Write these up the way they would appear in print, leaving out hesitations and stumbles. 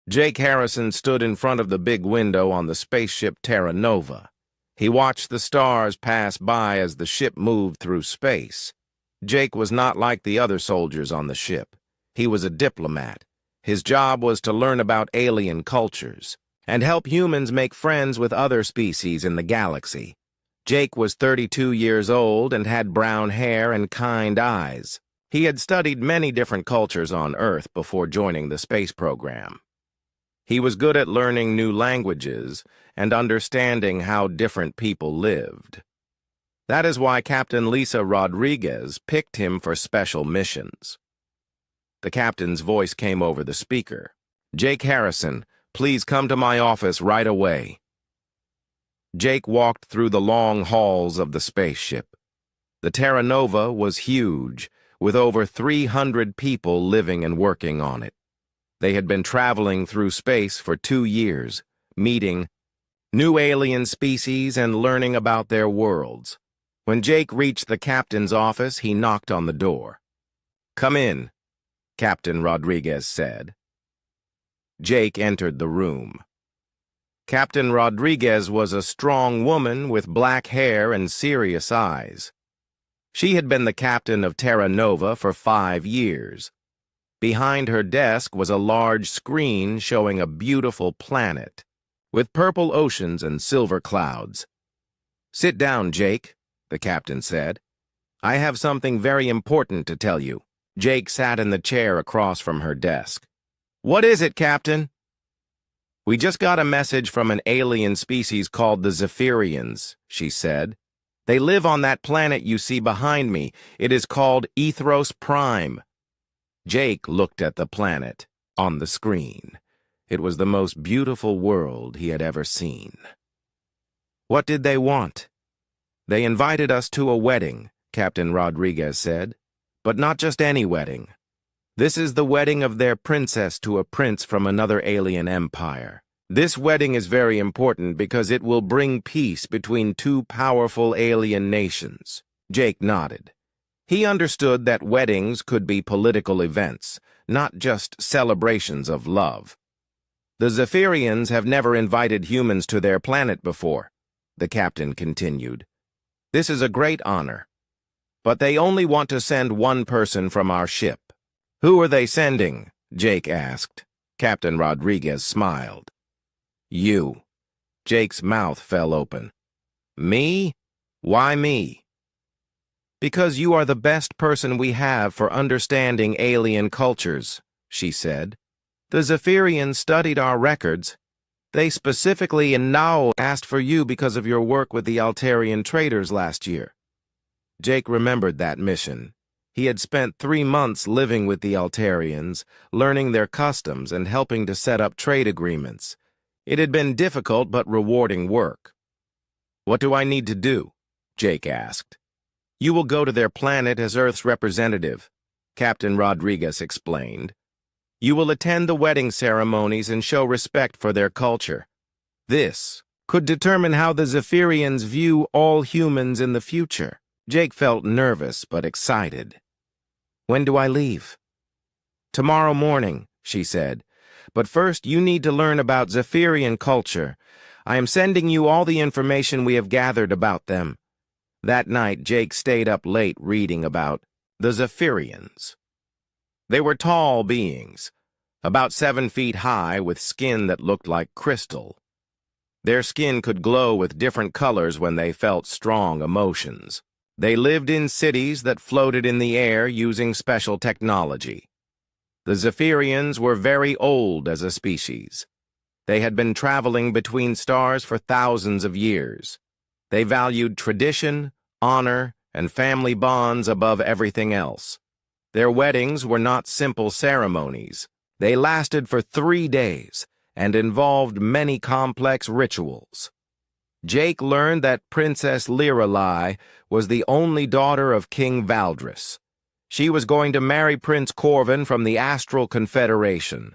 Jake Harrison stood in front of the big window on the spaceship Terra Nova. He watched the stars pass by as the ship moved through space. Jake was not like the other soldiers on the ship. He was a diplomat. His job was to learn about alien cultures and help humans make friends with other species in the galaxy. Jake was 32 years old and had brown hair and kind eyes. He had studied many different cultures on Earth before joining the space program. He was good at learning new languages and understanding how different people lived. That is why Captain Lisa Rodriguez picked him for special missions. The captain's voice came over the speaker. "Jake Harrison, please come to my office right away." Jake walked through the long halls of the spaceship. The Terra Nova was huge, with over 300 people living and working on it. They had been traveling through space for 2 years, meeting new alien species and learning about their worlds. When Jake reached the captain's office, he knocked on the door. "Come in," Captain Rodriguez said. Jake entered the room. Captain Rodriguez was a strong woman with black hair and serious eyes. She had been the captain of Terra Nova for 5 years. Behind her desk was a large screen showing a beautiful planet, with purple oceans and silver clouds. "Sit down, Jake," the captain said. "I have something very important to tell you." Jake sat in the chair across from her desk. "What is it, Captain?" "We just got a message from an alien species called the Zephyrians," she said. "They live on that planet you see behind me. It is called Ethros Prime." Jake looked at the planet on the screen. It was the most beautiful world he had ever seen. "What did they want?" "They invited us to a wedding," Captain Rodriguez said. "But not just any wedding. This is the wedding of their princess to a prince from another alien empire. This wedding is very important because it will bring peace between two powerful alien nations." Jake nodded. He understood that weddings could be political events, not just celebrations of love. "The Zephyrians have never invited humans to their planet before," the captain continued. "This is a great honor. But they only want to send one person from our ship." "Who are they sending?" Jake asked. Captain Rodriguez smiled. "You." Jake's mouth fell open. "Me? Why me?" "Because you are the best person we have for understanding alien cultures," she said. "The Zephyrians studied our records. They specifically and now asked for you because of your work with the Altarian traders last year." Jake remembered that mission. He had spent 3 months living with the Altarians, learning their customs and helping to set up trade agreements. It had been difficult but rewarding work. "What do I need to do?" Jake asked. "You will go to their planet as Earth's representative," Captain Rodriguez explained. "You will attend the wedding ceremonies and show respect for their culture. This could determine how the Zephyrians view all humans in the future." Jake felt nervous but excited. "When do I leave?" "Tomorrow morning," she said. "But first you need to learn about Zephyrian culture. I am sending you all the information we have gathered about them." That night, Jake stayed up late reading about the Zephyrians. They were tall beings, about 7 feet high, with skin that looked like crystal. Their skin could glow with different colors when they felt strong emotions. They lived in cities that floated in the air using special technology. The Zephyrians were very old as a species. They had been traveling between stars for thousands of years. They valued tradition, honor, and family bonds above everything else. Their weddings were not simple ceremonies. They lasted for 3 days and involved many complex rituals. Jake learned that Princess Liralai was the only daughter of King Valdris. She was going to marry Prince Corvin from the Astral Confederation.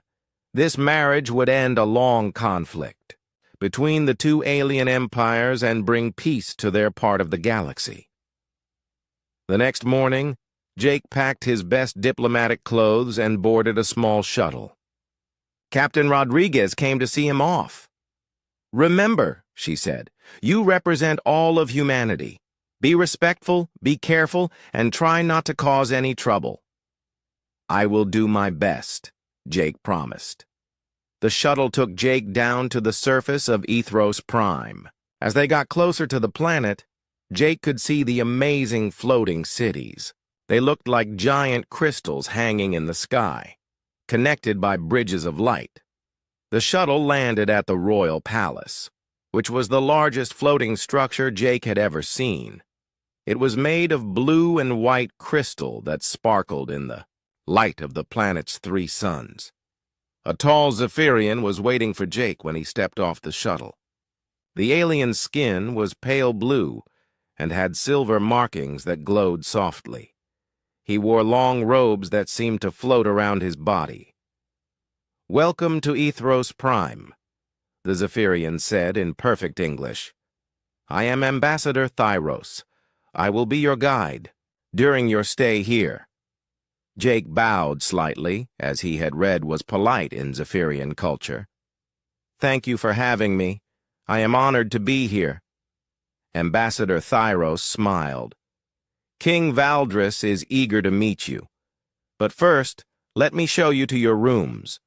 This marriage would end a long conflict between the two alien empires and bring peace to their part of the galaxy. The next morning, Jake packed his best diplomatic clothes and boarded a small shuttle. Captain Rodriguez came to see him off. Remember, she said, you represent all of humanity. Be respectful, be careful, and try not to cause any trouble. I will do my best, Jake promised. The shuttle took Jake down to the surface of Ethros Prime. As they got closer to the planet, Jake could see the amazing floating cities. They looked like giant crystals hanging in the sky, connected by bridges of light. The shuttle landed at the Royal Palace, which was the largest floating structure Jake had ever seen. It was made of blue and white crystal that sparkled in the light of the planet's 3 suns. A tall Zephyrian was waiting for Jake when he stepped off the shuttle. The alien's skin was pale blue and had silver markings that glowed softly. He wore long robes that seemed to float around his body. "Welcome to Ethros Prime," the Zephyrian said in perfect English. "I am Ambassador Thyros. I will be your guide during your stay here." Jake bowed slightly, as he had read was polite in Zephyrian culture. "Thank you for having me. I am honored to be here." Ambassador Thyros smiled. "King Valdris is eager to meet you. But first, let me show you to your rooms.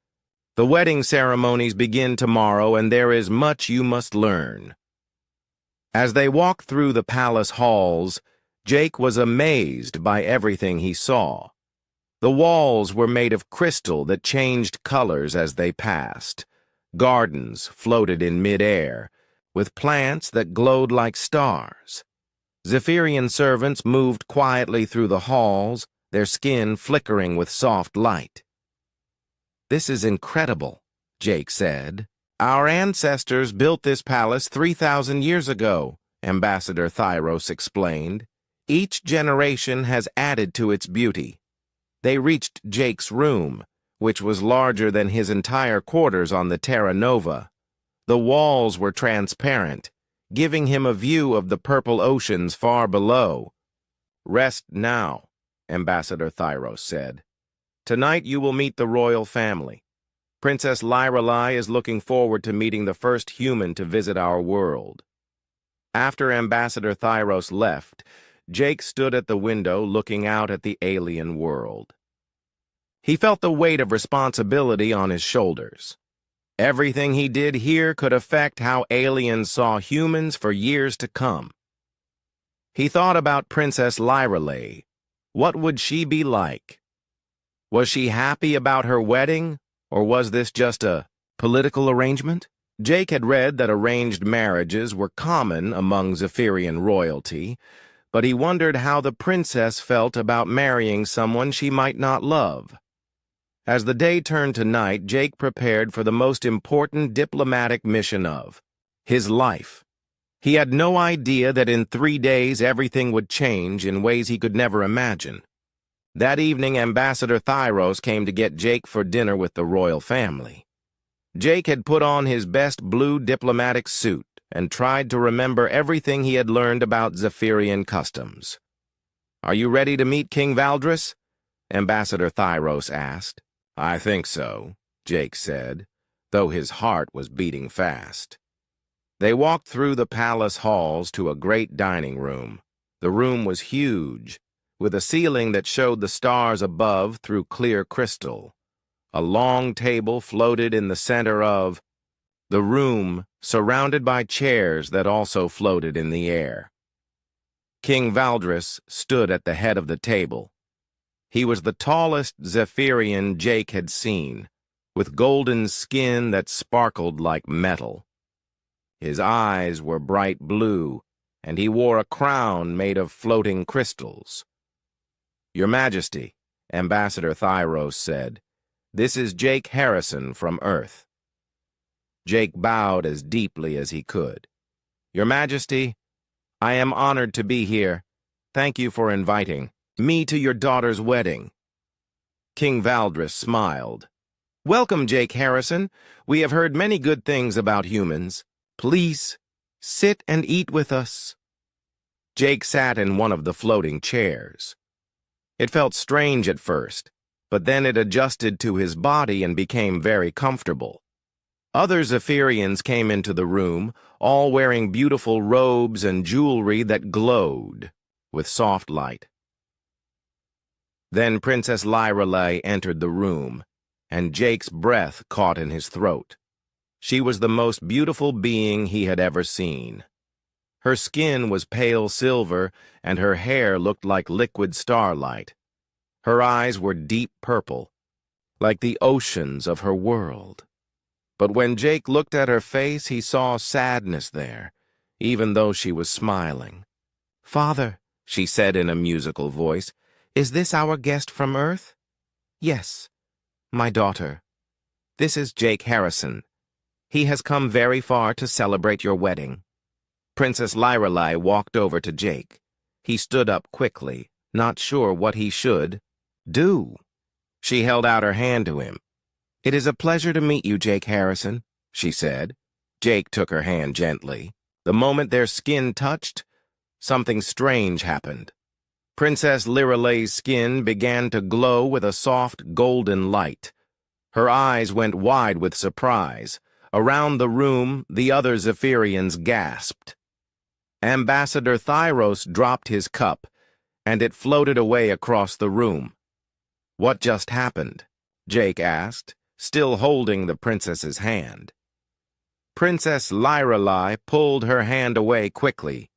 The wedding ceremonies begin tomorrow, and there is much you must learn." As they walked through the palace halls, Jake was amazed by everything he saw. The walls were made of crystal that changed colors as they passed. Gardens floated in mid-air, with plants that glowed like stars. Zephyrian servants moved quietly through the halls, their skin flickering with soft light. "This is incredible," Jake said. "Our ancestors built this palace 3,000 years ago," Ambassador Thyros explained. "Each generation has added to its beauty." They reached Jake's room, which was larger than his entire quarters on the Terra Nova. The walls were transparent, giving him a view of the purple oceans far below. "Rest now," Ambassador Thyros said. "Tonight you will meet the royal family. Princess Lyralai is looking forward to meeting the first human to visit our world." After Ambassador Thyros left, Jake stood at the window looking out at the alien world. He felt the weight of responsibility on his shoulders. Everything he did here could affect how aliens saw humans for years to come. He thought about Princess Lyralai. What would she be like? Was she happy about her wedding, or was this just a political arrangement? Jake had read that arranged marriages were common among Zephyrian royalty, but he wondered how the princess felt about marrying someone she might not love. As the day turned to night, Jake prepared for the most important diplomatic mission of his life. He had no idea that in 3 days everything would change in ways he could never imagine. That evening, Ambassador Thyros came to get Jake for dinner with the royal family. Jake had put on his best blue diplomatic suit and tried to remember everything he had learned about Zephyrian customs. "Are you ready to meet King Valdris?" Ambassador Thyros asked. "I think so," Jake said, though his heart was beating fast. They walked through the palace halls to a great dining room. The room was huge, with a ceiling that showed the stars above through clear crystal. A long table floated in the center of the room, surrounded by chairs that also floated in the air. King Valdris stood at the head of the table. He was the tallest Zephyrian Jake had seen, with golden skin that sparkled like metal. His eyes were bright blue, and he wore a crown made of floating crystals. "Your Majesty," Ambassador Thyros said, "this is Jake Harrison from Earth." Jake bowed as deeply as he could. "Your Majesty, I am honored to be here. Thank you for inviting me to your daughter's wedding." King Valdris smiled. "Welcome, Jake Harrison. We have heard many good things about humans. Please, sit and eat with us." Jake sat in one of the floating chairs. It felt strange at first, but then it adjusted to his body and became very comfortable. Other Zephyrians came into the room, all wearing beautiful robes and jewelry that glowed with soft light. Then Princess Lyrelei entered the room, and Jake's breath caught in his throat. She was the most beautiful being he had ever seen. Her skin was pale silver, and her hair looked like liquid starlight. Her eyes were deep purple, like the oceans of her world. But when Jake looked at her face, he saw sadness there, even though she was smiling. "Father," she said in a musical voice, "is this our guest from Earth?" "Yes, my daughter. This is Jake Harrison. He has come very far to celebrate your wedding." Princess Lyrelei walked over to Jake. He stood up quickly, not sure what he should do. She held out her hand to him. "It is a pleasure to meet you, Jake Harrison," she said. Jake took her hand gently. The moment their skin touched, something strange happened. Princess Lyrelei's skin began to glow with a soft golden light. Her eyes went wide with surprise. Around the room, the other Zephyrians gasped. Ambassador Thyros dropped his cup, and it floated away across the room. "What just happened?" Jake asked, still holding the princess's hand. Princess Lyrelei pulled her hand away quickly.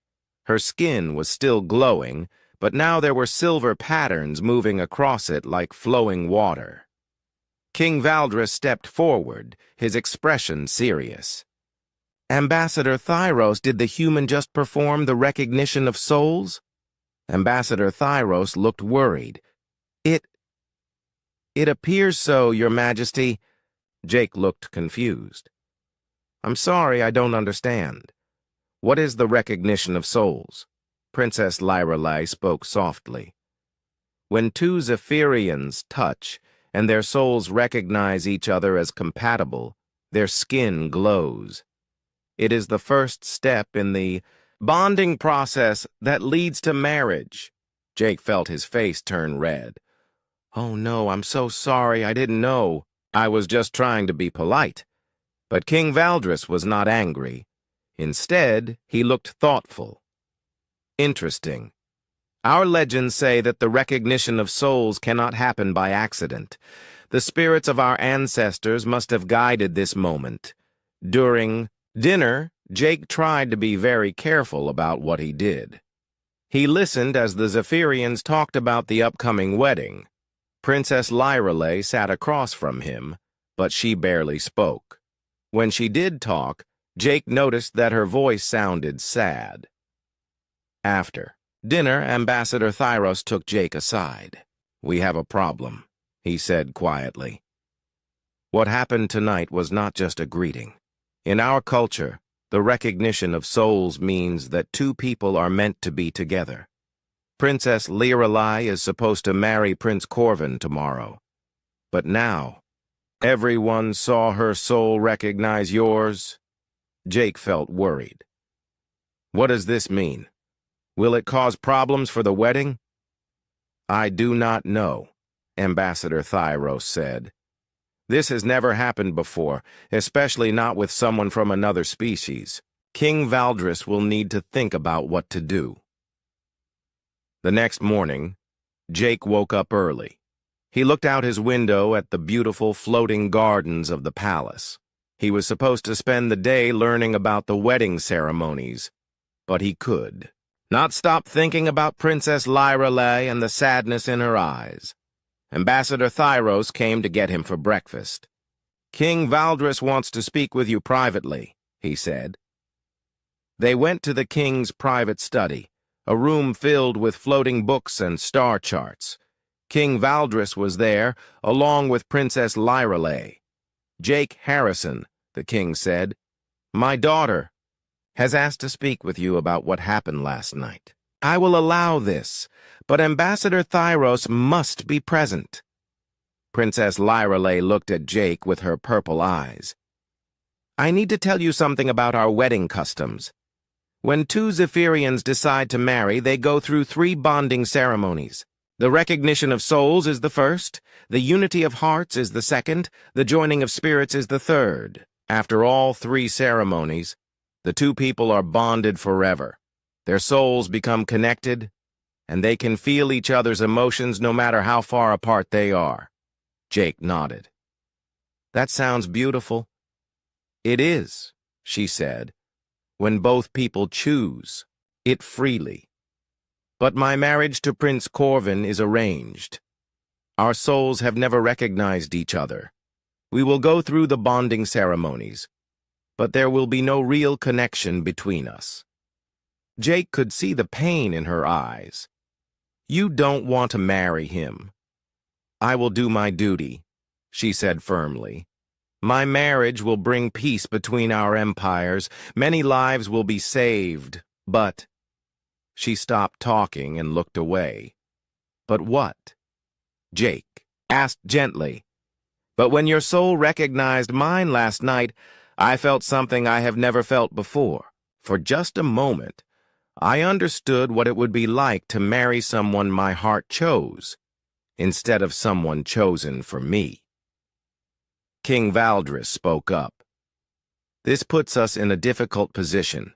Her skin was still glowing, but now there were silver patterns moving across it like flowing water. King Valdris stepped forward, his expression serious. "Ambassador Thyros, did the human just perform the recognition of souls?" Ambassador Thyros looked worried. It appears so, Your Majesty." Jake looked confused. "I'm sorry, I don't understand. What is the recognition of souls?" Princess Lyrelei spoke softly. "When two Zephyrians touch, and their souls recognize each other as compatible, their skin glows. It is the first step in the bonding process that leads to marriage." Jake felt his face turn red. "Oh no, I'm so sorry, I didn't know. I was just trying to be polite." But King Valdris was not angry. Instead, he looked thoughtful. "Interesting. Our legends say that the recognition of souls cannot happen by accident. The spirits of our ancestors must have guided this moment. During dinner, Jake tried to be very careful about what he did. He listened as the Zephyrians talked about the upcoming wedding. Princess Lyrelei sat across from him, but she barely spoke. When she did talk, Jake noticed that her voice sounded sad. After dinner, Ambassador Thyros took Jake aside. "We have a problem," he said quietly. "What happened tonight was not just a greeting. In our culture, the recognition of souls means that two people are meant to be together. Princess Lyrelei is supposed to marry Prince Corvin tomorrow. But now, everyone saw her soul recognize yours." Jake felt worried. "What does this mean? Will it cause problems for the wedding?" "I do not know," Ambassador Thyros said. "This has never happened before, especially not with someone from another species. King Valdris will need to think about what to do." The next morning, Jake woke up early. He looked out his window at the beautiful floating gardens of the palace. He was supposed to spend the day learning about the wedding ceremonies, but he could not stop thinking about Princess Lyrelei and the sadness in her eyes. Ambassador Thyros came to get him for breakfast. "King Valdris wants to speak with you privately," he said. They went to the king's private study, a room filled with floating books and star charts. King Valdris was there, along with Princess Lyrelei. "Jake Harrison," the king said, "my daughter, has asked to speak with you about what happened last night. I will allow this, but Ambassador Thyros must be present." Princess Lyrelei looked at Jake with her purple eyes. "I need to tell you something about our wedding customs. When two Zephyrians decide to marry, they go through 3 bonding ceremonies. The recognition of souls is the first, the unity of hearts is the second, the joining of spirits is the third. After all three ceremonies, the two people are bonded forever. Their souls become connected, and they can feel each other's emotions no matter how far apart they are. Jake nodded. That sounds beautiful. It is, she said, when both people choose it freely. But my marriage to Prince Corvin is arranged. Our souls have never recognized each other. We will go through the bonding ceremonies, but there will be no real connection between us. Jake could see the pain in her eyes. You don't want to marry him. I will do my duty, she said firmly. My marriage will bring peace between our empires. Many lives will be saved, but... She stopped talking and looked away. But what? Jake asked gently. But when your soul recognized mine last night, I felt something I have never felt before. For just a moment, I understood what it would be like to marry someone my heart chose, instead of someone chosen for me. King Valdris spoke up. This puts us in a difficult position.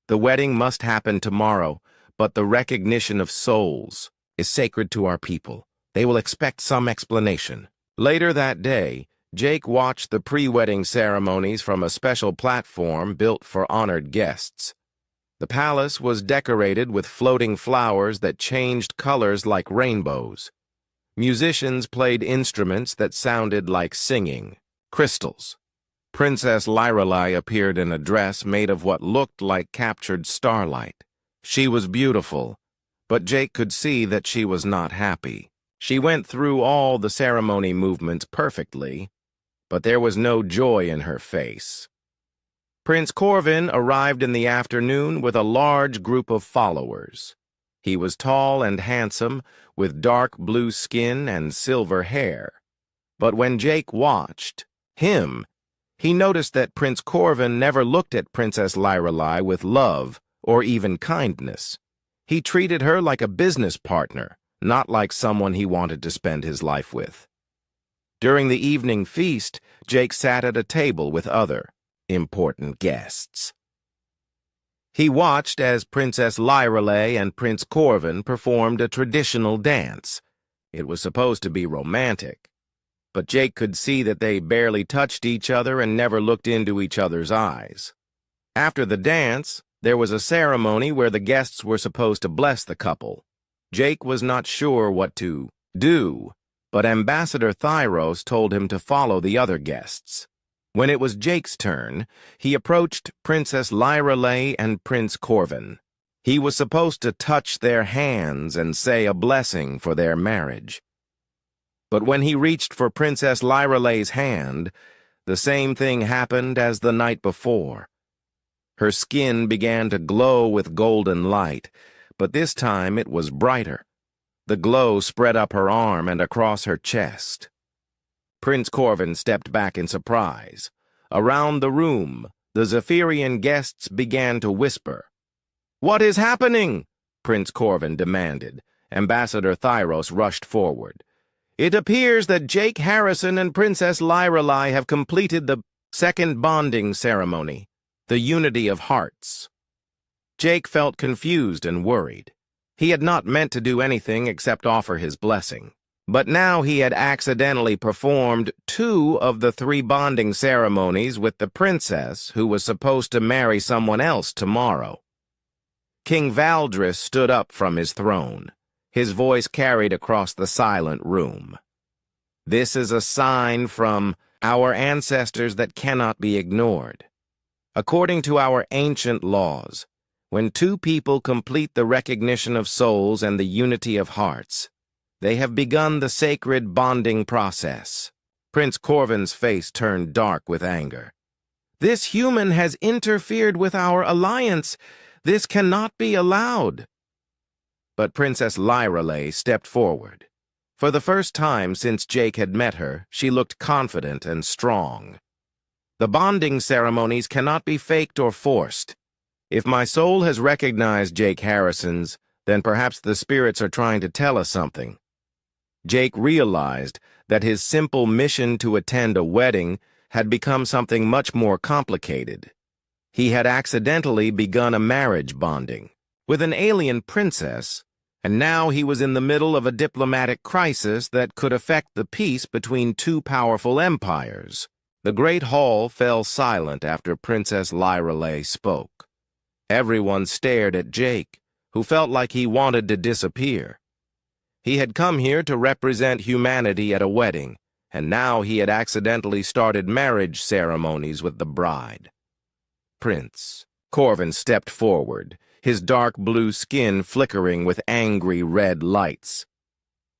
The wedding must happen tomorrow, but the recognition of souls is sacred to our people. They will expect some explanation. Later that day, Jake watched the pre-wedding ceremonies from a special platform built for honored guests. The palace was decorated with floating flowers that changed colors like rainbows. Musicians played instruments that sounded like singing crystals. Princess Lyrelei appeared in a dress made of what looked like captured starlight. She was beautiful, but Jake could see that she was not happy. She went through all the ceremony movements perfectly, but there was no joy in her face. Prince Corvin arrived in the afternoon with a large group of followers. He was tall and handsome, with dark blue skin and silver hair. But when Jake watched him, he noticed that Prince Corvin never looked at Princess Lyrelei with love or even kindness. He treated her like a business partner, not like someone he wanted to spend his life with. During the evening feast, Jake sat at a table with other important guests. He watched as Princess Lyrelei and Prince Corvin performed a traditional dance. It was supposed to be romantic, but Jake could see that they barely touched each other and never looked into each other's eyes. After the dance, there was a ceremony where the guests were supposed to bless the couple. Jake was not sure what to do, but Ambassador Thyros told him to follow the other guests. When it was Jake's turn, he approached Princess Lyrelei and Prince Corvin. He was supposed to touch their hands and say a blessing for their marriage. But when he reached for Princess Lyrelei's hand, the same thing happened as the night before. Her skin began to glow with golden light, but this time it was brighter. The glow spread up her arm and across her chest. Prince Corvin stepped back in surprise. Around the room, the Zephyrian guests began to whisper. "What is happening?" Prince Corvin demanded. Ambassador Thyros rushed forward. "It appears that Jake Harrison and Princess Lyrelei have completed the second bonding ceremony, the unity of hearts." Jake felt confused and worried. He had not meant to do anything except offer his blessing. But now he had accidentally performed 2 of the 3 bonding ceremonies with the princess who was supposed to marry someone else tomorrow. King Valdris stood up from his throne. His voice carried across the silent room. "This is a sign from our ancestors that cannot be ignored. According to our ancient laws, when 2 people complete the recognition of souls and the unity of hearts, they have begun the sacred bonding process." Prince Corvin's face turned dark with anger. "This human has interfered with our alliance. This cannot be allowed." But Princess Lyrelei stepped forward. For the first time since Jake had met her, she looked confident and strong. "The bonding ceremonies cannot be faked or forced. If my soul has recognized Jake Harrison's, Then perhaps the spirits are trying to tell us something. Jake realized that his simple mission to attend a wedding had become something much more complicated. He had accidentally begun a marriage bonding with an alien princess, and now he was in the middle of a diplomatic crisis that could affect the peace between two powerful empires. The great hall fell silent after Princess Lyrelay spoke. Everyone stared at Jake, who felt like he wanted to disappear. He had come here to represent humanity at a wedding, and now he had accidentally started marriage ceremonies with the bride. Prince Corvin stepped forward, his dark blue skin flickering with angry red lights.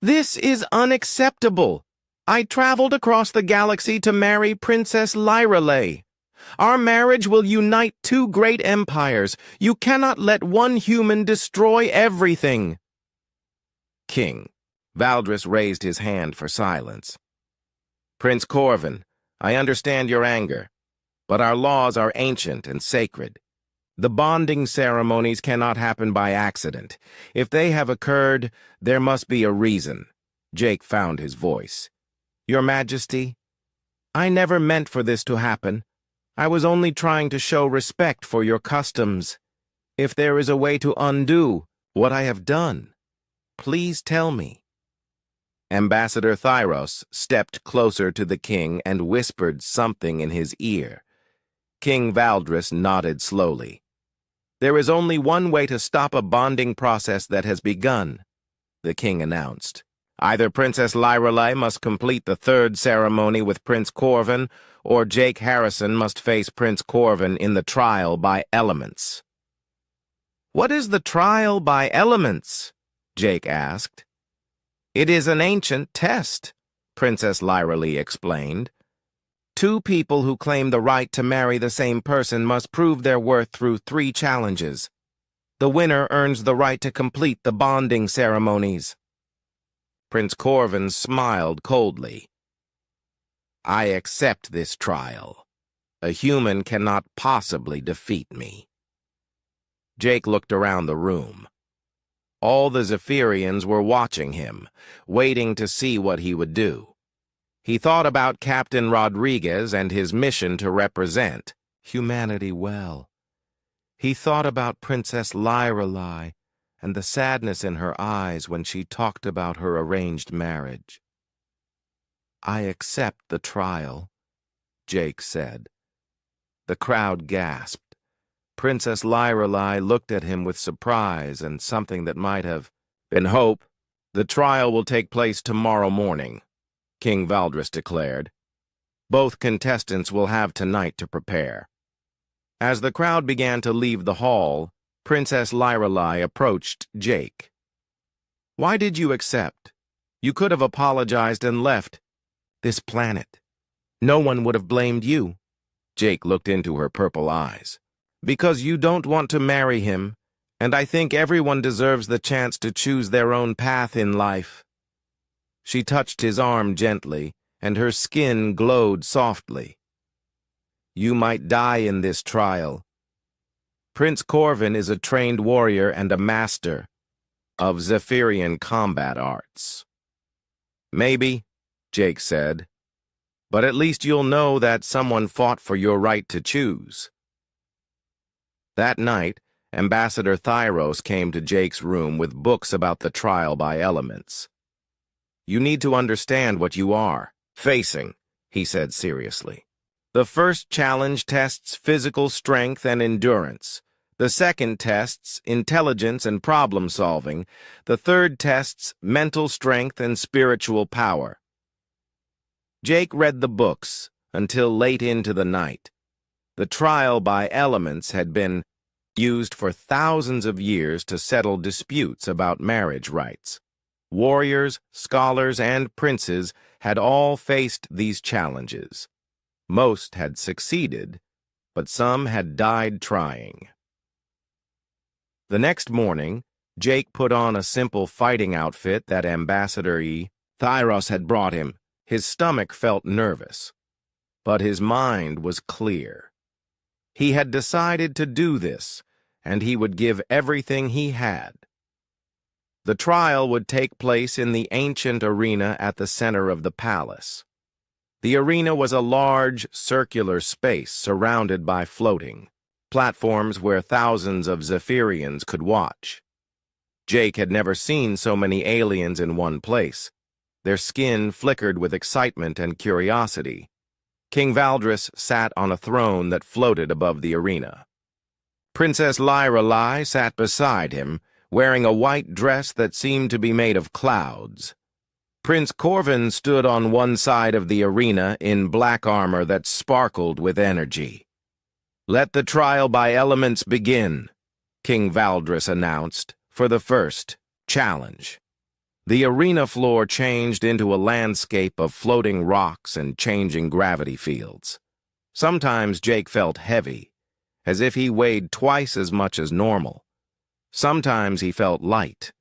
"This is unacceptable. I traveled across the galaxy to marry Princess Lyrelay. Our marriage will unite two great empires. You cannot let one human destroy everything." King Valdris raised his hand for silence. "Prince Corvin, I understand your anger, but our laws are ancient and sacred. The bonding ceremonies cannot happen by accident. If they have occurred, there must be a reason." Jake found his voice. "Your Majesty, I never meant for this to happen. I was only trying to show respect for your customs. If there is a way to undo what I have done, please tell me." Ambassador Thyros stepped closer to the king and whispered something in his ear. King Valdris nodded slowly. "There is only one way to stop a bonding process that has begun," the king announced. "Either Princess Lyrelay must complete the third ceremony with Prince Corvin, or Jake Harrison must face Prince Corvin in the trial by elements." "What is the trial by elements?" Jake asked. "It is an ancient test," Princess Lyrelay explained. "Two people who claim the right to marry the same person must prove their worth through 3 challenges. The winner earns the right to complete the bonding ceremonies." Prince Corvin smiled coldly. "I accept this trial. A human cannot possibly defeat me." Jake looked around the room. All the Zephyrians were watching him, waiting to see what he would do. He thought about Captain Rodriguez and his mission to represent humanity well. He thought about Princess Lyrelay and the sadness in her eyes when she talked about her arranged marriage. "I accept the trial," Jake said. The crowd gasped. Princess Lyrelay looked at him with surprise and something that might have been hope. "The trial will take place tomorrow morning," King Valdris declared. "Both contestants will have tonight to prepare." As the crowd began to leave the hall, Princess Lyrelay approached Jake. "Why did you accept? You could have apologized and left this planet. No one would have blamed you." Jake looked into her purple eyes. "Because you don't want to marry him, and I think everyone deserves the chance to choose their own path in life." She touched his arm gently, and her skin glowed softly. "You might die in this trial. Prince Corvin is a trained warrior and a master of Zephyrian combat arts." "Maybe," Jake said, "but at least you'll know that someone fought for your right to choose." That night, Ambassador Thyros came to Jake's room with books about the trial by elements. "You need to understand what you are facing," he said seriously. "The first challenge tests physical strength and endurance. The second tests intelligence and problem-solving. The third tests mental strength and spiritual power." Jake read the books until late into the night. The trial by elements had been used for thousands of years to settle disputes about marriage rights. Warriors, scholars, and princes had all faced these challenges. Most had succeeded, but some had died trying. The next morning, Jake put on a simple fighting outfit that Ambassador Thyros had brought him. His stomach felt nervous, but his mind was clear. He had decided to do this, and he would give everything he had. The trial would take place in the ancient arena at the center of the palace. The arena was a large, circular space surrounded by floating platforms where thousands of Zephyrians could watch. Jake had never seen so many aliens in one place. Their skin flickered with excitement and curiosity. King Valdris sat on a throne that floated above the arena. Princess Lyralai sat beside him, wearing a white dress that seemed to be made of clouds. Prince Corvin stood on one side of the arena in black armor that sparkled with energy. "Let the trial by elements begin," King Valdris announced, for the first challenge. The arena floor changed into a landscape of floating rocks and changing gravity fields. Sometimes Jake felt heavy, as if he weighed twice as much as normal. Sometimes he felt light,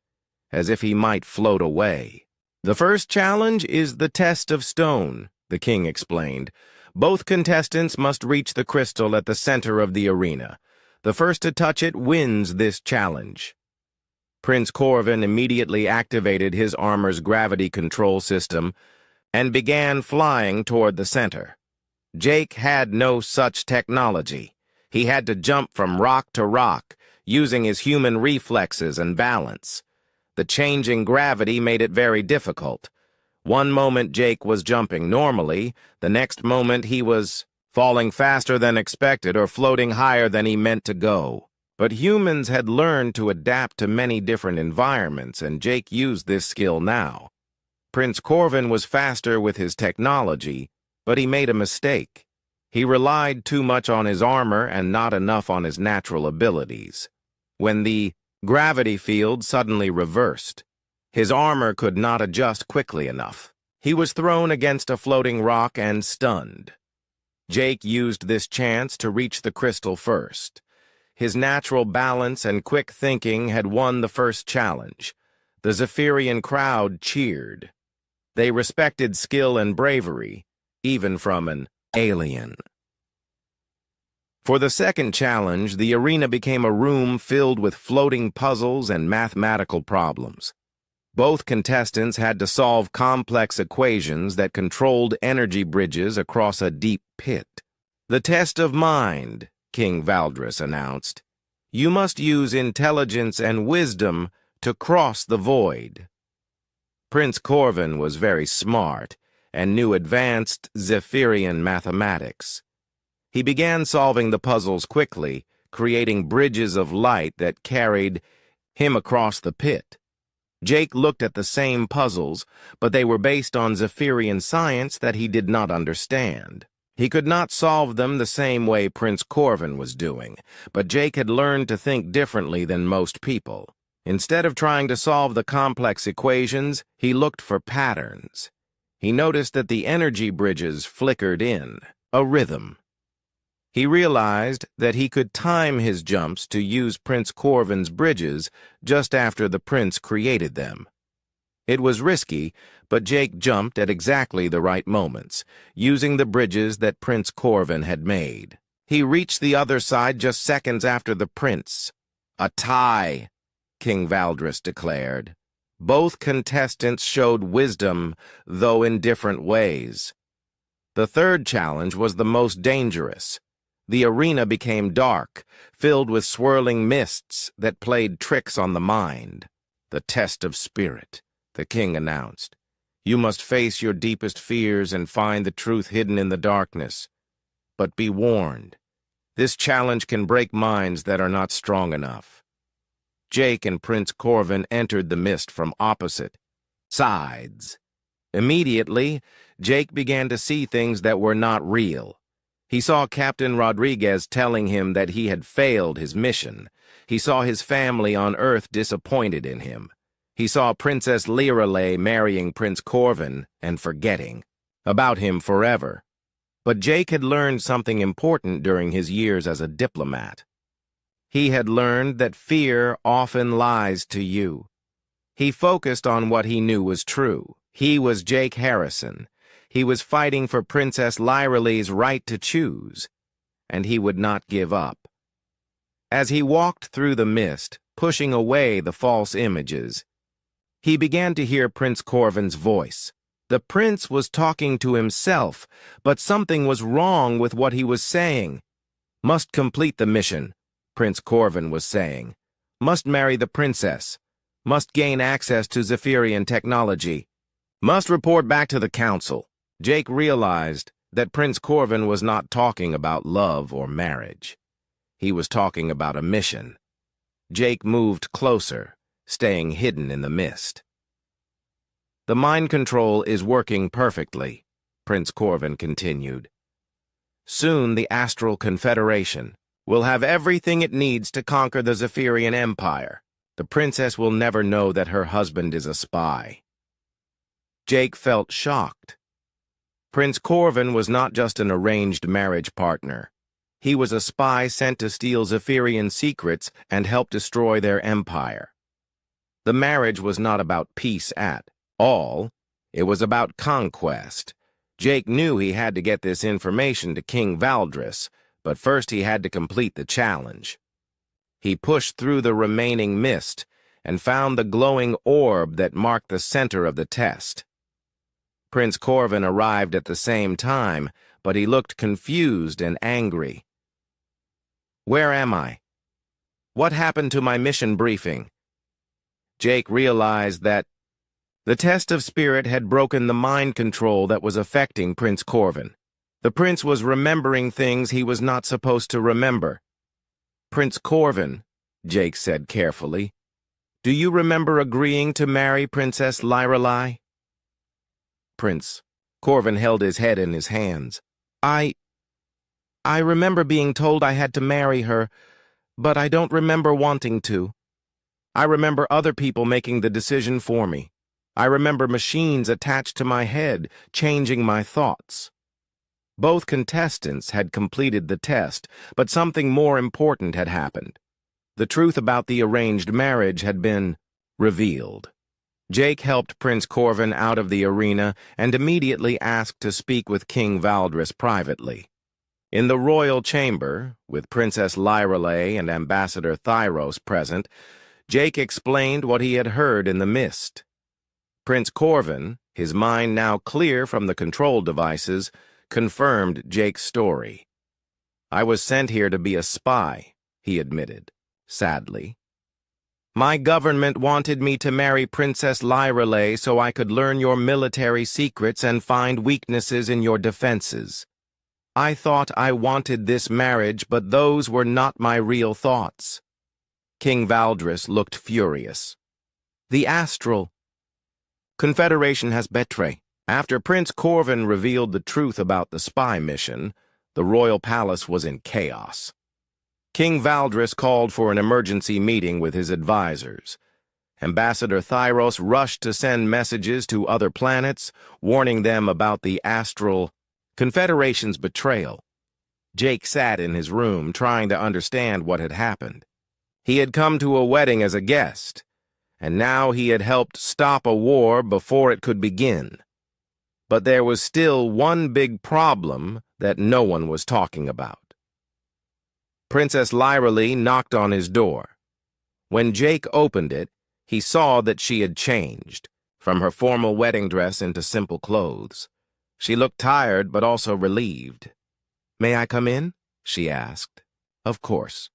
as if he might float away. "The first challenge is the test of stone," the king explained. "Both contestants must reach the crystal at the center of the arena. The first to touch it wins this challenge." Prince Corvin immediately activated his armor's gravity control system and began flying toward the center. Jake had no such technology. He had to jump from rock to rock, using his human reflexes and balance. The changing gravity made it very difficult. One moment Jake was jumping normally, the next moment he was falling faster than expected or floating higher than he meant to go. But humans had learned to adapt to many different environments, and Jake used this skill now. Prince Corvin was faster with his technology, but he made a mistake. He relied too much on his armor and not enough on his natural abilities. When the gravity field suddenly reversed, his armor could not adjust quickly enough. He was thrown against a floating rock and stunned. Jake used this chance to reach the crystal first. His natural balance and quick thinking had won the first challenge. The Zephyrian crowd cheered. They respected skill and bravery, even from an alien. For the second challenge, the arena became a room filled with floating puzzles and mathematical problems. Both contestants had to solve complex equations that controlled energy bridges across a deep pit. "The test of mind," King Valdris announced. "You must use intelligence and wisdom to cross the void." Prince Corvin was very smart and knew advanced Zephyrian mathematics. He began solving the puzzles quickly, creating bridges of light that carried him across the pit. Jake looked at the same puzzles, but they were based on Zephyrian science that he did not understand. He could not solve them the same way Prince Corvin was doing, but Jake had learned to think differently than most people. Instead of trying to solve the complex equations, he looked for patterns. He noticed that the energy bridges flickered in, a rhythm. He realized that he could time his jumps to use Prince Corvin's bridges just after the prince created them. It was risky, but Jake jumped at exactly the right moments, using the bridges that Prince Corvin had made. He reached the other side just seconds after the prince. "A tie," King Valdris declared. Both contestants showed wisdom, though in different ways. The third challenge was the most dangerous. The arena became dark, filled with swirling mists that played tricks on the mind. "The test of spirit," the king announced. "You must face your deepest fears and find the truth hidden in the darkness. But be warned, this challenge can break minds that are not strong enough." Jake and Prince Corvin entered the mist from opposite sides. Immediately, Jake began to see things that were not real. He saw Captain Rodriguez telling him that he had failed his mission. He saw his family on Earth disappointed in him. He saw Princess Lyralai marrying Prince Corvin and forgetting about him forever. But Jake had learned something important during his years as a diplomat. He had learned that fear often lies to you. He focused on what he knew was true. He was Jake Harrison. He was fighting for Princess Lyralai's right to choose, and he would not give up. As he walked through the mist, pushing away the false images, He began to hear Prince Corvin's voice. The prince was talking to himself, but something was wrong with what he was saying. Must complete the mission, Prince Corvin was saying. Must marry the princess. Must gain access to Zephyrian technology. Must report back to the council. Jake realized that Prince Corvin was not talking about love or marriage. He was talking about a mission. Jake moved closer, staying hidden in the mist. The mind control is working perfectly, Prince Corvin continued. Soon the Astral Confederation will have everything it needs to conquer the Zephyrian Empire. The princess will never know that her husband is a spy. Jake felt shocked. Prince Corvin was not just an arranged marriage partner. He was a spy sent to steal Zephyrian secrets and help destroy their empire. The marriage was not about peace at all. It was about conquest. Jake knew he had to get this information to King Valdris, but first he had to complete the challenge. He pushed through the remaining mist and found the glowing orb that marked the center of the test. Prince Corvin arrived at the same time, but he looked confused and angry. Where am I? What happened to my mission briefing? Jake realized that the test of spirit had broken the mind control that was affecting Prince Corvin. The prince was remembering things he was not supposed to remember. Prince Corvin, Jake said carefully, do you remember agreeing to marry Princess Lyrelai? Prince Corvin held his head in his hands. I remember being told I had to marry her, but I don't remember wanting to. I remember other people making the decision for me. I remember machines attached to my head, changing my thoughts. Both contestants had completed the test, but something more important had happened. The truth about the arranged marriage had been revealed. Jake helped Prince Corvin out of the arena and immediately asked to speak with King Valdris privately. In the royal chamber, with Princess Lyrelai and Ambassador Thyros present, Jake explained what he had heard in the mist. Prince Corvin, his mind now clear from the control devices, confirmed Jake's story. I was sent here to be a spy, he admitted, sadly. My government wanted me to marry Princess Lyrelai so I could learn your military secrets and find weaknesses in your defenses. I thought I wanted this marriage, but those were not my real thoughts. King Valdris looked furious. The Astral Confederation has betrayed. After Prince Corvin revealed the truth about the spy mission, the royal palace was in chaos. King Valdris called for an emergency meeting with his advisors. Ambassador Thyros rushed to send messages to other planets, warning them about the Astral Confederation's betrayal. Jake sat in his room trying to understand what had happened. He had come to a wedding as a guest, and now he had helped stop a war before it could begin. But there was still one big problem that no one was talking about. Princess Lyrelai knocked on his door. When Jake opened it, he saw that she had changed, from her formal wedding dress into simple clothes. She looked tired but also relieved. "May I come in?" she asked. "Of course,"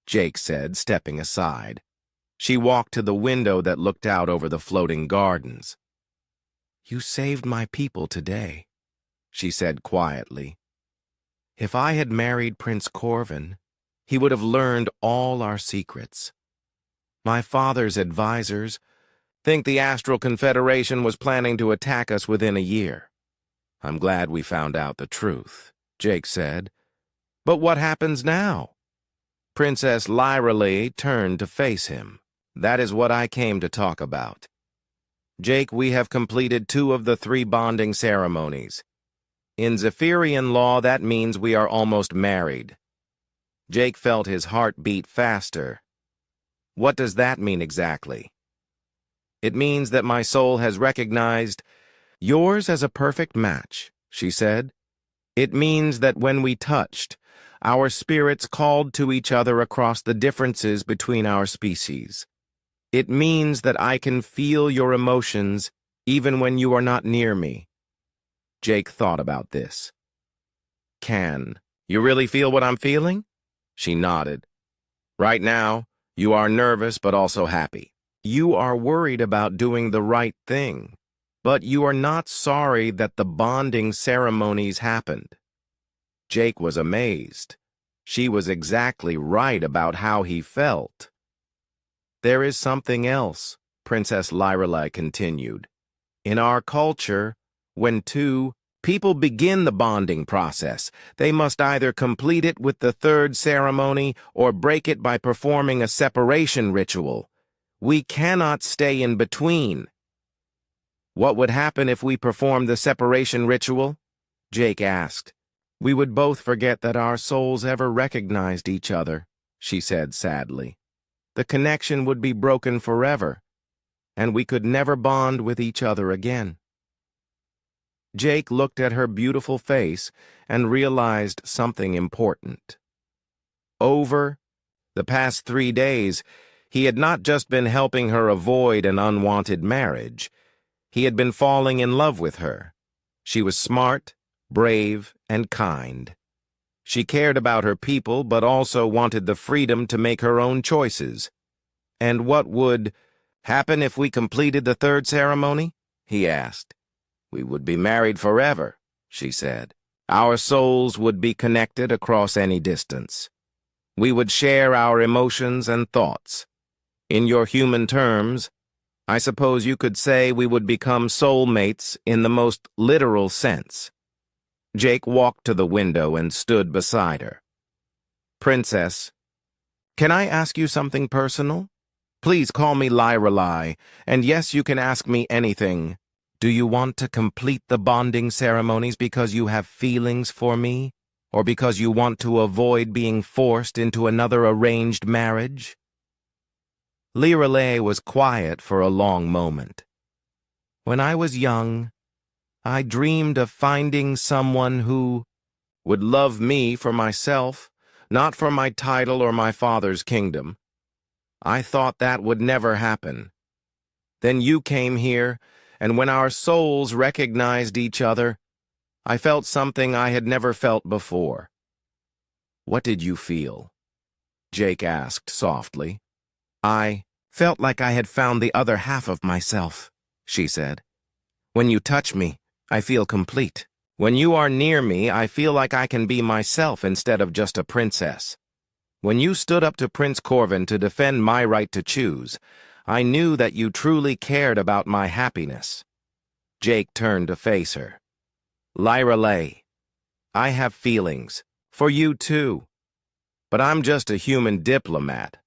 Jake said, stepping aside. She walked to the window that looked out over the floating gardens. "You saved my people today," she said quietly. "If I had married Prince Corvin, he would have learned all our secrets. My father's advisors think the Astral Confederation was planning to attack us within a year. I'm glad we found out the truth," Jake said. "But what happens now?" Princess Lyrelai turned to face him. "That is what I came to talk about. Jake, we have completed 2 of the 3 bonding ceremonies. In Zephyrian law, that means we are almost married." Jake felt his heart beat faster. "What does that mean exactly?" "It means that my soul has recognized yours as a perfect match," she said. "It means that when we touched, our spirits called to each other across the differences between our species. It means that I can feel your emotions even when you are not near me. Jake thought about this. Can you really feel what I'm feeling? She nodded. Right now, you are nervous but also happy. You are worried about doing the right thing, but you are not sorry that the bonding ceremonies happened. Jake was amazed. She was exactly right about how he felt. There is something else, Princess Lyrelei continued. In our culture, when two people begin the bonding process, they must either complete it with the third ceremony or break it by performing a separation ritual. We cannot stay in between. What would happen if we performed the separation ritual? Jake asked. We would both forget that our souls ever recognized each other, she said sadly. The connection would be broken forever, and we could never bond with each other again. Jake looked at her beautiful face and realized something important. Over the past 3 days, he had not just been helping her avoid an unwanted marriage. He had been falling in love with her. She was smart, brave, and kind. She cared about her people, but also wanted the freedom to make her own choices. And what would happen if we completed the third ceremony? He asked. We would be married forever, she said. Our souls would be connected across any distance. We would share our emotions and thoughts. In your human terms, I suppose you could say we would become soulmates in the most literal sense. Jake walked to the window and stood beside her. Princess, can I ask you something personal? Please call me Lyrelei, and yes, you can ask me anything. Do you want to complete the bonding ceremonies because you have feelings for me, or because you want to avoid being forced into another arranged marriage? Lyrelei was quiet for a long moment. When I was young, I dreamed of finding someone who would love me for myself, not for my title or my father's kingdom. I thought that would never happen. Then you came here, and when our souls recognized each other, I felt something I had never felt before. What did you feel? Jake asked softly. I felt like I had found the other half of myself, she said. When you touch me, I feel complete. When you are near me, I feel like I can be myself instead of just a princess. When you stood up to Prince Corvin to defend my right to choose, I knew that you truly cared about my happiness. Jake turned to face her. Lyrelei, I have feelings. For you too. But I'm just a human diplomat.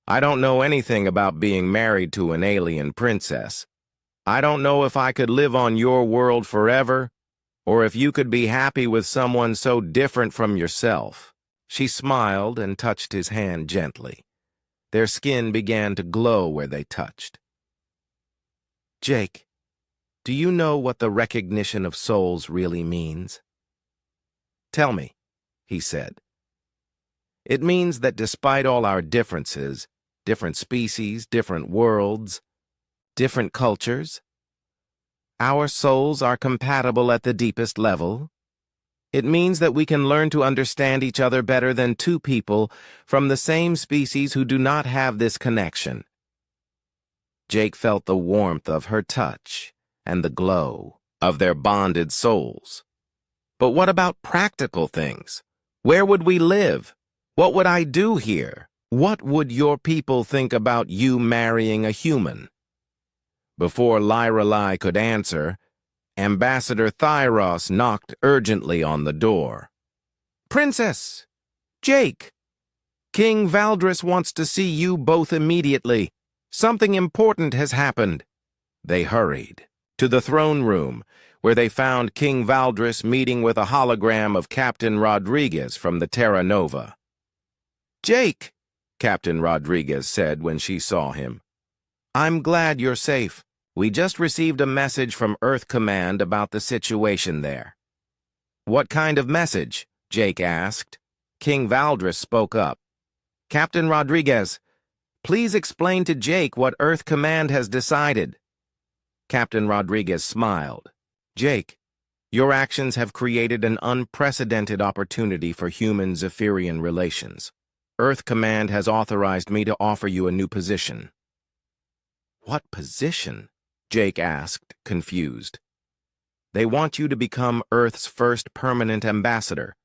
I don't know anything about being married to an alien princess. I don't know if I could live on your world forever, or if you could be happy with someone so different from yourself. She smiled and touched his hand gently. Their skin began to glow where they touched. Jake, do you know what the recognition of souls really means? Tell me, he said. It means that despite all our differences, different species, different worlds, different cultures, our souls are compatible at the deepest level. It means that we can learn to understand each other better than two people from the same species who do not have this connection. Jake felt the warmth of her touch and the glow of their bonded souls. But what about practical things? Where would we live? What would I do here? What would your people think about you marrying a human? Before Lyrelei could answer, Ambassador Thyros knocked urgently on the door. Princess! Jake! King Valdris wants to see you both immediately. Something important has happened. They hurried to the throne room, where they found King Valdris meeting with a hologram of Captain Rodriguez from the Terra Nova. Jake, Captain Rodriguez said when she saw him. I'm glad you're safe. We just received a message from Earth Command about the situation there. What kind of message? Jake asked. King Valdris spoke up. Captain Rodriguez, Please explain to Jake what Earth Command has decided. Captain Rodriguez smiled. Jake, your actions have created an unprecedented opportunity for human-Zephyrian relations. Earth Command has authorized me to offer you a new position. What position? Jake asked, confused. They want you to become Earth's first permanent ambassador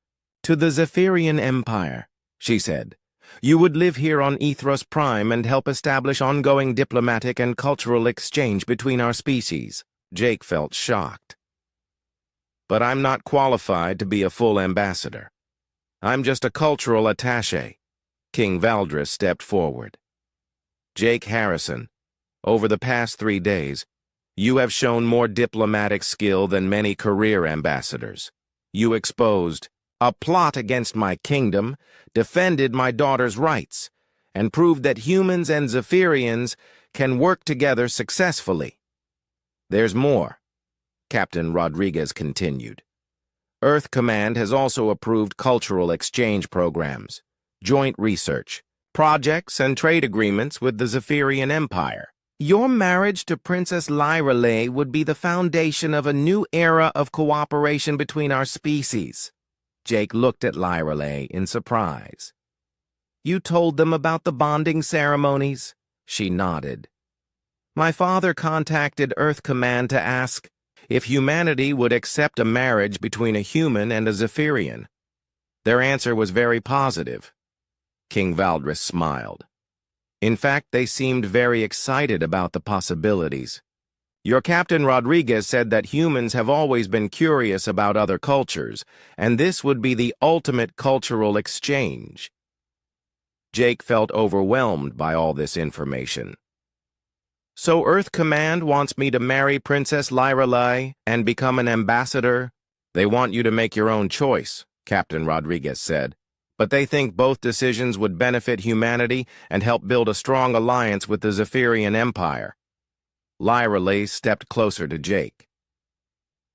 to the Zephyrian Empire, she said. You would live here on Ethros Prime and help establish ongoing diplomatic and cultural exchange between our species. Jake felt shocked. But I'm not qualified to be a full ambassador. I'm just a cultural attaché. King Valdris stepped forward. Jake Harrison, over the past 3 days, you have shown more diplomatic skill than many career ambassadors. You exposed a plot against my kingdom, defended my daughter's rights, and proved that humans and Zephyrians can work together successfully. There's more, Captain Rodriguez continued. Earth Command has also approved cultural exchange programs, joint research, projects, and trade agreements with the Zephyrian Empire. Your marriage to Princess Lyrale would be the foundation of a new era of cooperation between our species. Jake looked at Lyrale in surprise. You told them about the bonding ceremonies? She nodded. My father contacted Earth Command to ask if humanity would accept a marriage between a human and a Zephyrian. Their answer was very positive. King Valdris smiled. In fact, they seemed very excited about the possibilities. Your Captain Rodriguez said that humans have always been curious about other cultures, and this would be the ultimate cultural exchange. Jake felt overwhelmed by all this information. So Earth Command wants me to marry Princess Lyrale and become an ambassador? They want you to make your own choice, Captain Rodriguez said. But they think both decisions would benefit humanity and help build a strong alliance with the Zephyrian Empire. Lyrale stepped closer to Jake.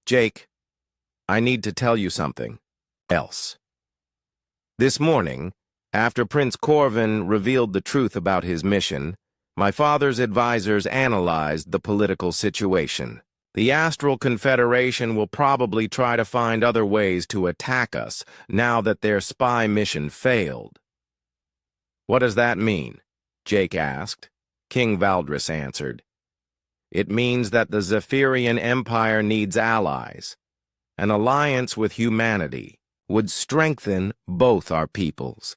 Jake, I need to tell you something else. This morning, after Prince Corvin revealed the truth about his mission, my father's advisors analyzed the political situation. The Astral Confederation will probably try to find other ways to attack us now that their spy mission failed. What does that mean? Jake asked. King Valdris answered. It means that the Zephyrian Empire needs allies. An alliance with humanity would strengthen both our peoples.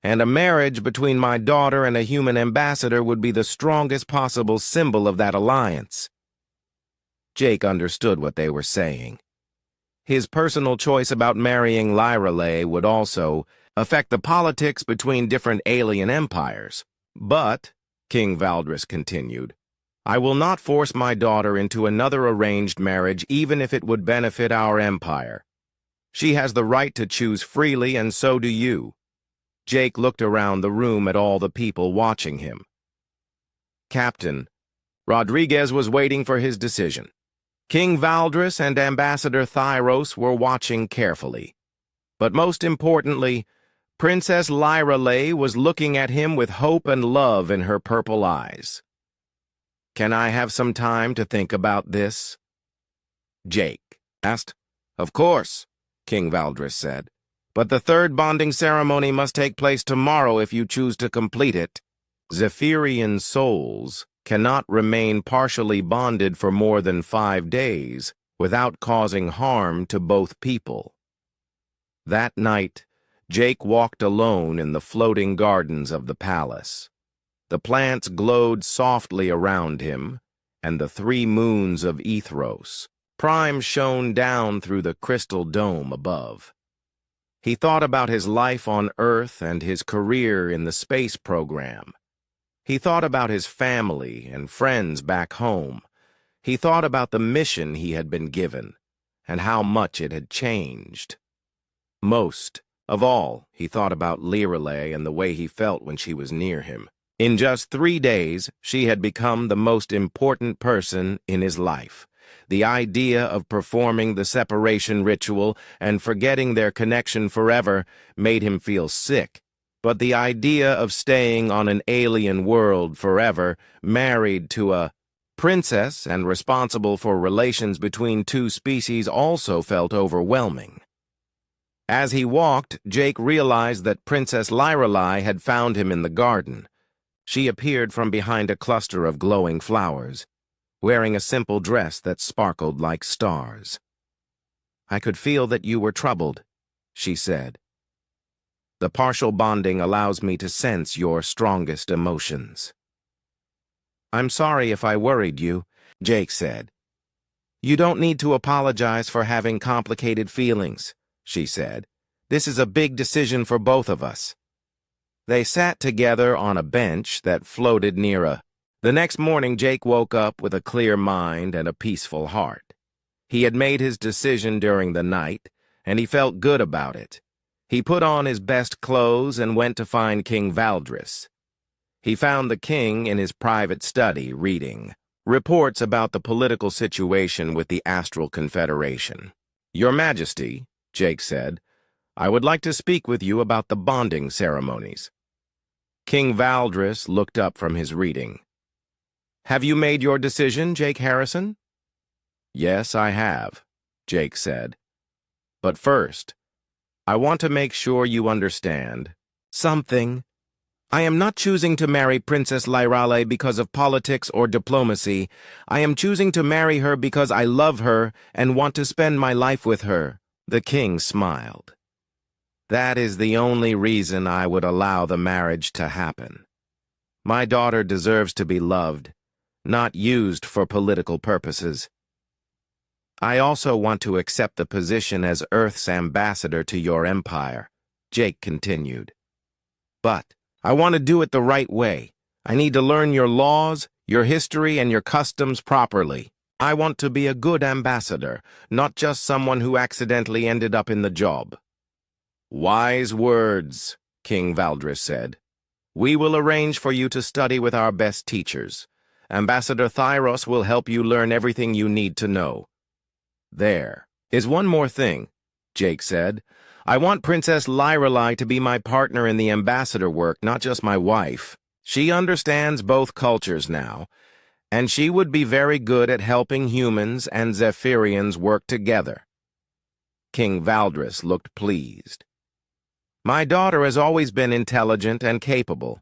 And a marriage between my daughter and a human ambassador would be the strongest possible symbol of that alliance. Jake understood what they were saying. His personal choice about marrying Lyrale would also affect the politics between different alien empires. But, King Valdris continued, I will not force my daughter into another arranged marriage even if it would benefit our empire. She has the right to choose freely, and so do you. Jake looked around the room at all the people watching him. Captain, Rodriguez was waiting for his decision. King Valdris and Ambassador Thyros were watching carefully. But most importantly, Princess Lyrale was looking at him with hope and love in her purple eyes. Can I have some time to think about this? Jake asked. Of course, King Valdris said. But the third bonding ceremony must take place tomorrow if you choose to complete it. Zephyrian souls cannot remain partially bonded for more than 5 days without causing harm to both people. That night, Jake walked alone in the floating gardens of the palace. The plants glowed softly around him, and the 3 moons of Ethros Prime shone down through the crystal dome above. He thought about his life on Earth and his career in the space program. He thought about his family and friends back home. He thought about the mission he had been given and how much it had changed. Most of all, he thought about Lyrale and the way he felt when she was near him. In just 3 days, she had become the most important person in his life. The idea of performing the separation ritual and forgetting their connection forever made him feel sick. But the idea of staying on an alien world forever, married to a princess and responsible for relations between two species also felt overwhelming. As he walked, Jake realized that Princess Lyrelei had found him in the garden. She appeared from behind a cluster of glowing flowers, wearing a simple dress that sparkled like stars. "I could feel that you were troubled," she said. "The partial bonding allows me to sense your strongest emotions." "I'm sorry if I worried you," Jake said. "You don't need to apologize for having complicated feelings," she said. "This is a big decision for both of us." They sat together on a bench that floated near a... The next morning, Jake woke up with a clear mind and a peaceful heart. He had made his decision during the night, and he felt good about it. He put on his best clothes and went to find King Valdris. He found the king in his private study reading reports about the political situation with the Astral Confederation. "Your Majesty," Jake said, "I would like to speak with you about the bonding ceremonies." King Valdris looked up from his reading. "Have you made your decision, Jake Harrison?" "Yes, I have," Jake said. "But first, I want to make sure you understand something. I am not choosing to marry Princess Lyrelei because of politics or diplomacy. I am choosing to marry her because I love her and want to spend my life with her." The king smiled. "That is the only reason I would allow the marriage to happen. My daughter deserves to be loved, not used for political purposes. I also want to accept the position as Earth's ambassador to your empire," Jake continued. "But I want to do it the right way. I need to learn your laws, your history, and your customs properly. I want to be a good ambassador, not just someone who accidentally ended up in the job." "Wise words," King Valdris said. "We will arrange for you to study with our best teachers. Ambassador Thyros will help you learn everything you need to know." "There is one more thing," Jake said. "I want Princess Lyrelei to be my partner in the ambassador work, not just my wife. She understands both cultures now, and she would be very good at helping humans and Zephyrians work together." King Valdris looked pleased. "My daughter has always been intelligent and capable.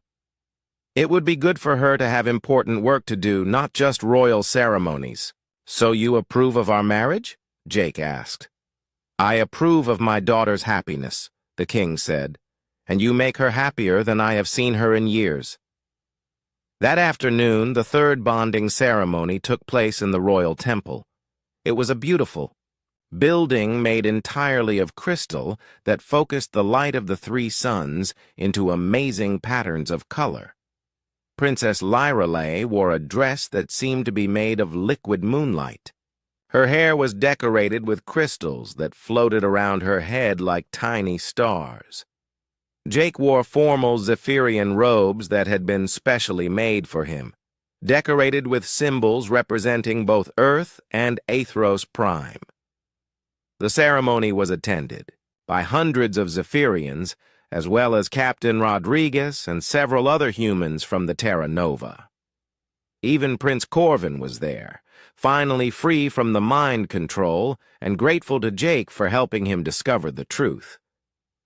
It would be good for her to have important work to do, not just royal ceremonies." "So you approve of our marriage?" Jake asked. "I approve of my daughter's happiness," the king said, "and you make her happier than I have seen her in years." That afternoon, the third bonding ceremony took place in the royal temple. It was a beautiful building made entirely of crystal that focused the light of the three suns into amazing patterns of color. Princess Lyrelei wore a dress that seemed to be made of liquid moonlight. Her hair was decorated with crystals that floated around her head like tiny stars. Jake wore formal Zephyrian robes that had been specially made for him, decorated with symbols representing both Earth and Aethros Prime. The ceremony was attended by hundreds of Zephyrians, as well as Captain Rodriguez and several other humans from the Terra Nova. Even Prince Corvin was there, finally free from the mind control and grateful to Jake for helping him discover the truth.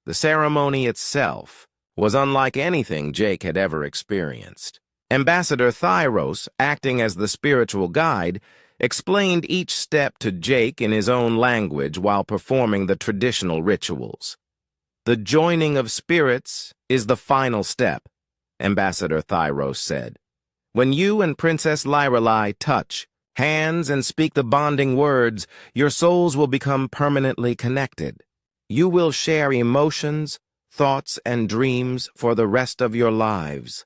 The ceremony itself was unlike anything Jake had ever experienced. Ambassador Thyros, acting as the spiritual guide, explained each step to Jake in his own language while performing the traditional rituals. "The joining of spirits is the final step," Ambassador Thyros said. "When you and Princess Lyrelei touch hands and speak the bonding words, your souls will become permanently connected. You will share emotions, thoughts, and dreams for the rest of your lives."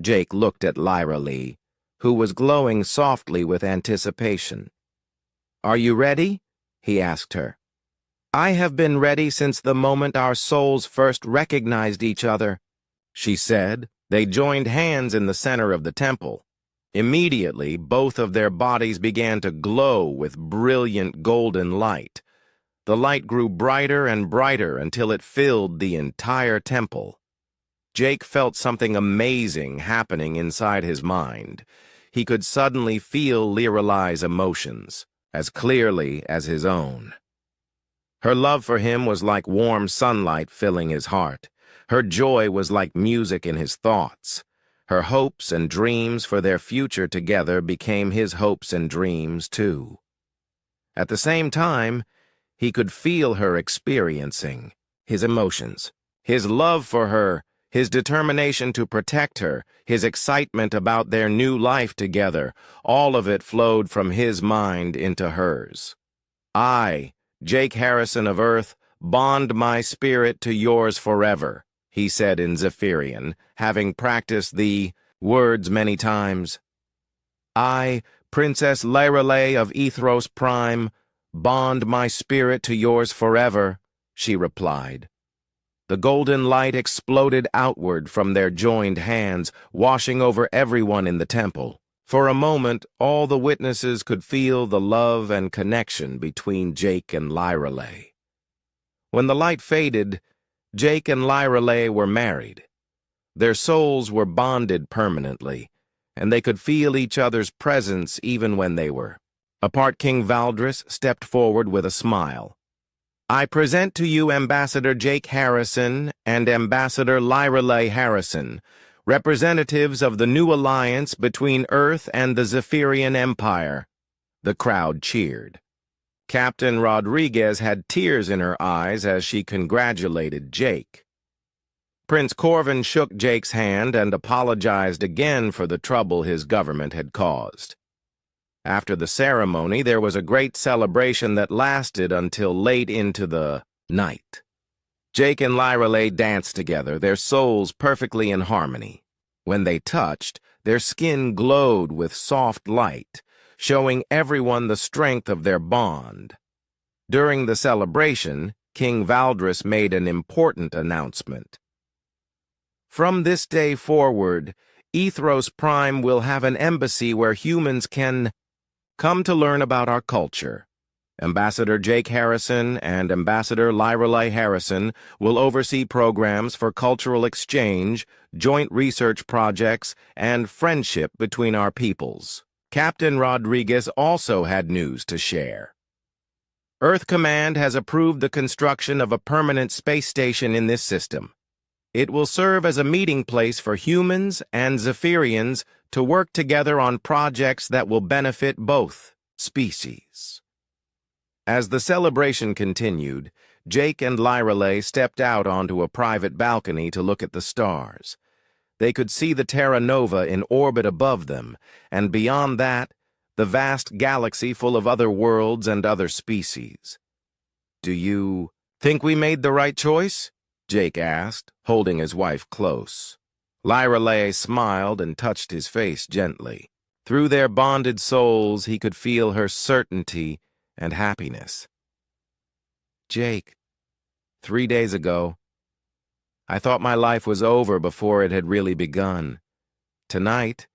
Jake looked at Lyrelei, who was glowing softly with anticipation. "Are you ready?" he asked her. "I have been ready since the moment our souls first recognized each other," she said. They joined hands in the center of the temple. Immediately, both of their bodies began to glow with brilliant golden light. The light grew brighter and brighter until it filled the entire temple. Jake felt something amazing happening inside his mind. He could suddenly feel Lorelai's emotions, as clearly as his own. Her love for him was like warm sunlight filling his heart. Her joy was like music in his thoughts. Her hopes and dreams for their future together became his hopes and dreams, too. At the same time, he could feel her experiencing his emotions, his love for her, his determination to protect her, his excitement about their new life together. All of it flowed from his mind into hers. I, Jake Harrison of Earth, bond my spirit to yours forever, he said in Zephyrian, having practiced the words many times. I, Princess Lorelei of Ethros Prime, bond my spirit to yours forever, she replied. The golden light exploded outward from their joined hands, washing over everyone in the temple. For a moment, all the witnesses could feel the love and connection between Jake and Lorelei. When the light faded, Jake and Lorelei were married. Their souls were bonded permanently, and they could feel each other's presence even when they were apart. King Valdris stepped forward with a smile. I present to you Ambassador Jake Harrison and Ambassador Lorelei Harrison, representatives of the new alliance between Earth and the Zephyrian Empire. The crowd cheered. Captain Rodriguez had tears in her eyes as she congratulated Jake. Prince Corvin shook Jake's hand and apologized again for the trouble his government had caused. After the ceremony, there was a great celebration that lasted until late into the night. Jake and Lorelei danced together, their souls perfectly in harmony. When they touched, their skin glowed with soft light, showing everyone the strength of their bond. During the celebration, King Valdris made an important announcement. From this day forward, Ethros Prime will have an embassy where humans can come to learn about our culture. Ambassador Jake Harrison and Ambassador Lorelei Harrison will oversee programs for cultural exchange, joint research projects, and friendship between our peoples. Captain Rodriguez also had news to share. Earth Command has approved the construction of a permanent space station in this system. It will serve as a meeting place for humans and Zephyrians to work together on projects that will benefit both species. As the celebration continued, Jake and Lorelei stepped out onto a private balcony to look at the stars. They could see the Terra Nova in orbit above them, and beyond that, the vast galaxy full of other worlds and other species. Do you think we made the right choice? Jake asked, holding his wife close. Lorelei smiled and touched his face gently. Through their bonded souls, he could feel her certainty and happiness. Jake, 3 days ago, I thought my life was over before it had really begun. Tonight,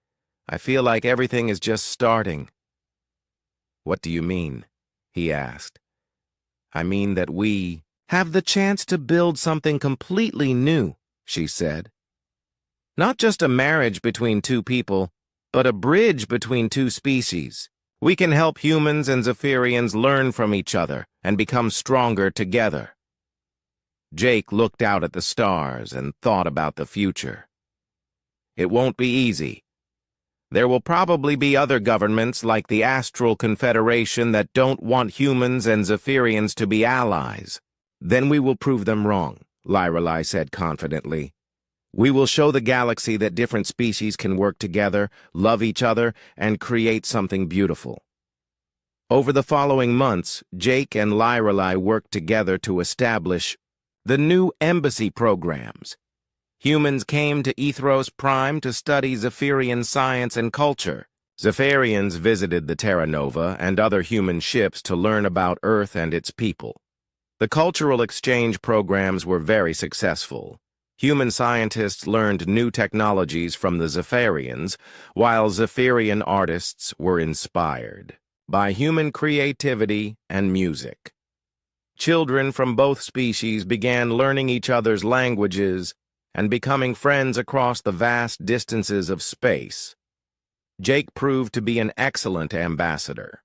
I feel like everything is just starting. What do you mean? He asked. I mean that we have the chance to build something completely new, she said. Not just a marriage between two people, but a bridge between two species. We can help humans and Zephyrians learn from each other and become stronger together. Jake looked out at the stars and thought about the future. It won't be easy. There will probably be other governments like the Astral Confederation that don't want humans and Zephyrians to be allies. Then we will prove them wrong, Lorelei said confidently. We will show the galaxy that different species can work together, love each other, and create something beautiful. Over the following months, Jake and Lorelei worked together to establish the new embassy programs. Humans came to Ethros Prime to study Zephyrian science and culture. Zephyrians visited the Terra Nova and other human ships to learn about Earth and its people. The cultural exchange programs were very successful. Human scientists learned new technologies from the Zephyrians, while Zephyrian artists were inspired by human creativity and music. Children from both species began learning each other's languages and becoming friends across the vast distances of space. Jake proved to be an excellent ambassador.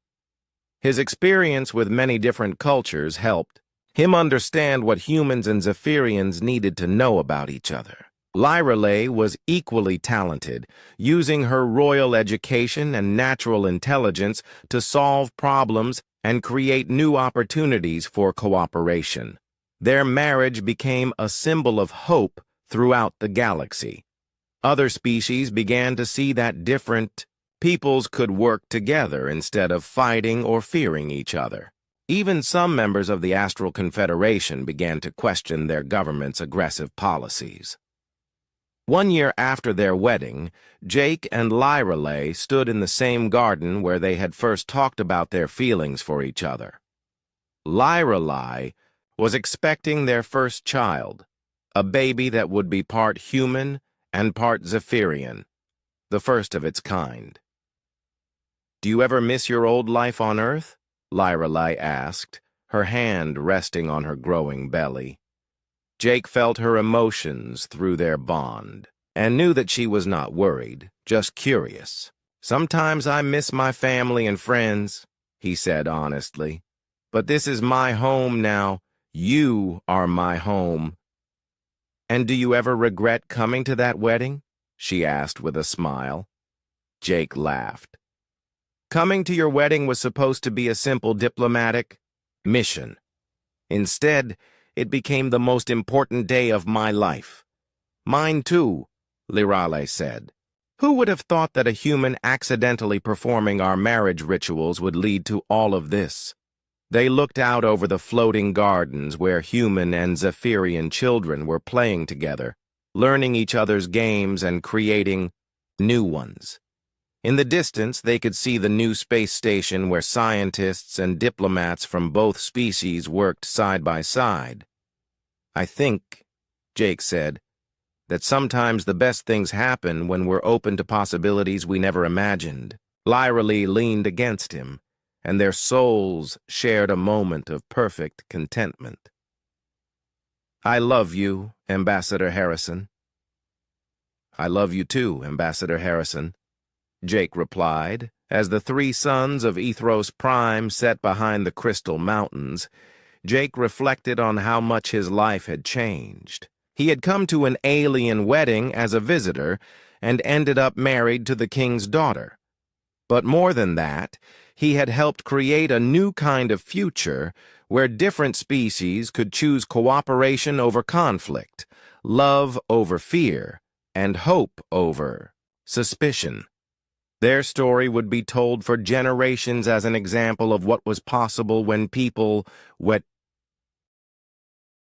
His experience with many different cultures helped him understand what humans and Zephyrians needed to know about each other. Lyrelay was equally talented, using her royal education and natural intelligence to solve problems and create new opportunities for cooperation. Their marriage became a symbol of hope throughout the galaxy. Other species began to see that different peoples could work together instead of fighting or fearing each other. Even some members of the Astral Confederation began to question their government's aggressive policies. 1 year after their wedding, Jake and Lyrelay stood in the same garden where they had first talked about their feelings for each other. Lyrelay was expecting their first child, a baby that would be part human and part Zephyrian, the first of its kind. "Do you ever miss your old life on Earth?" Lyrelay asked, her hand resting on her growing belly. Jake felt her emotions through their bond, and knew that she was not worried, just curious. "Sometimes I miss my family and friends," he said honestly. "But this is my home now. You are my home." "And do you ever regret coming to that wedding?" she asked with a smile. Jake laughed. "Coming to your wedding was supposed to be a simple diplomatic mission. Instead, it became the most important day of my life." "Mine too," Lyrelay said. "Who would have thought that a human accidentally performing our marriage rituals would lead to all of this?" They looked out over the floating gardens where human and Zephyrian children were playing together, learning each other's games and creating new ones. In the distance, they could see the new space station where scientists and diplomats from both species worked side by side. "I think," Jake said, "that sometimes the best things happen when we're open to possibilities we never imagined." Lyrelay leaned against him, and their souls shared a moment of perfect contentment. "I love you, Ambassador Harrison." "I love you too, Ambassador Harrison," Jake replied, as the 3 suns of Ethros Prime set behind the Crystal Mountains. Jake reflected on how much his life had changed. He had come to an alien wedding as a visitor and ended up married to the king's daughter. But more than that, he had helped create a new kind of future where different species could choose cooperation over conflict, love over fear, and hope over suspicion. Their story would be told for generations as an example of what was possible when people